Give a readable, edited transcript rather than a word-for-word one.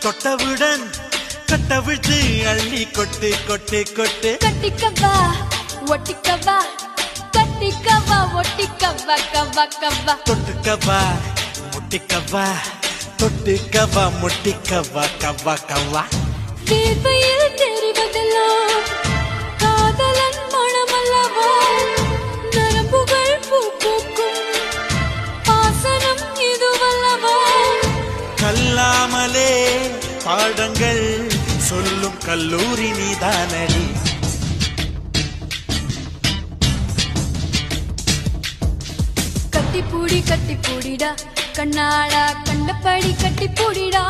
தொட்டவுடன் கட்டவிழ்த்து அள்ளி கொட்டு கொட்டு கொட்டு கட்டிக்கவா ஒட்டிக்கவா கட்டிக்கவா ஒட்டிக்கவா கவா கவா தொட்டுக்கவா முட்டிக்கவா தொட்டுக்கவா முட்டிக்கவா கவா கவா தேவையில் தெரிவதெல்லாம் காதலன் மனமல்லவா நரம்புகள் பூ பூக்கும் பாசனம் இதுவல்லவா கல்லாமலே பாடங்கள் சொல்லும் கல்லூரி நீதானடி கட்டி பூடிடா கண்ணாடா கண்டபடி கட்டி பூடிடா